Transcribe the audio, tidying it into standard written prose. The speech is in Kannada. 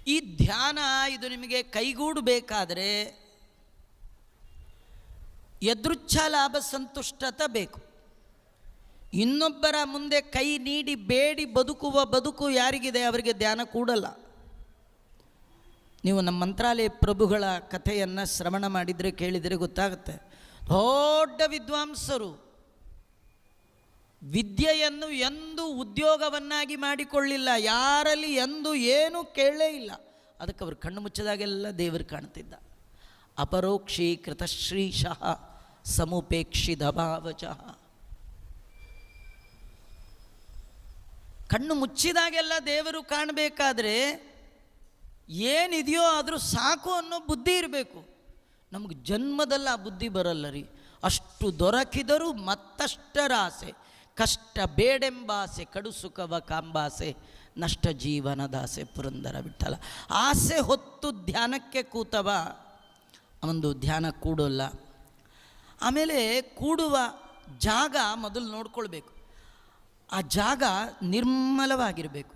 ಈ ಧ್ಯಾನ ಇದು ನಿಮಗೆ ಕೈಗೂಡಬೇಕಾದರೆ ಯದೃಚ್ಛ ಲಾಭ ಸಂತುಷ್ಟತೆ ಬೇಕು. ಇನ್ನೊಬ್ಬರ ಮುಂದೆ ಕೈ ನೀಡಿ ಬೇಡಿ ಬದುಕುವ ಬದುಕು ಯಾರಿಗಿದೆ ಅವರಿಗೆ ಧ್ಯಾನ ಕೂಡಲ್ಲ. ನೀವು ನಮ್ಮ ಮಂತ್ರಾಲಯ ಪ್ರಭುಗಳ ಕಥೆಯನ್ನು ಶ್ರವಣ ಮಾಡಿದರೆ ಕೇಳಿದರೆ ಗೊತ್ತಾಗುತ್ತೆ. ದೊಡ್ಡ ವಿದ್ವಾಂಸರು ವಿದ್ಯೆಯನ್ನು ಎಂದೂ ಉದ್ಯೋಗವನ್ನಾಗಿ ಮಾಡಿಕೊಳ್ಳಿಲ್ಲ, ಯಾರಲ್ಲಿ ಎಂದೂ ಏನೂ ಕೇಳಲೇ ಇಲ್ಲ. ಅದಕ್ಕೆ ಅವರು ಕಣ್ಣು ಮುಚ್ಚಿದಾಗೆಲ್ಲ ದೇವರು ಕಾಣ್ತಿದ್ದ. ಅಪರೋಕ್ಷೀಕೃತ ಶ್ರೀಶಃ ಸಮುಪೇಕ್ಷಿತ ಭಾವಚಃ. ಕಣ್ಣು ಮುಚ್ಚಿದಾಗೆಲ್ಲ ದೇವರು ಕಾಣಬೇಕಾದ್ರೆ ಏನಿದೆಯೋ ಆದರೂ ಸಾಕು ಅನ್ನೋ ಬುದ್ಧಿ ಇರಬೇಕು. ನಮಗೆ ಜನ್ಮದಲ್ಲಿ ಆ ಬುದ್ಧಿ ಬರಲ್ಲ ರೀ. ಅಷ್ಟು ದೊರಕಿದರೂ ಮತ್ತಷ್ಟರ ಆಸೆ, ಕಷ್ಟ ಬೇಡೆಂಬಾಸೆ, ಕಡು ಸುಖವ ಕಾಂಬಾಸೆ, ನಷ್ಟ ಜೀವನದಾಸೆ. ಪುರಂದರ ವಿಠಲ ಆಸೆ ಹೊತ್ತು ಧ್ಯಾನಕ್ಕೆ ಕೂತವ ಒಂದು ಧ್ಯಾನ ಕೂಡೋಲ್ಲ. ಆಮೇಲೆ ಕೂಡುವ ಜಾಗ ಮೊದಲು ನೋಡ್ಕೊಳ್ಬೇಕು. ಆ ಜಾಗ ನಿರ್ಮಲವಾಗಿರಬೇಕು.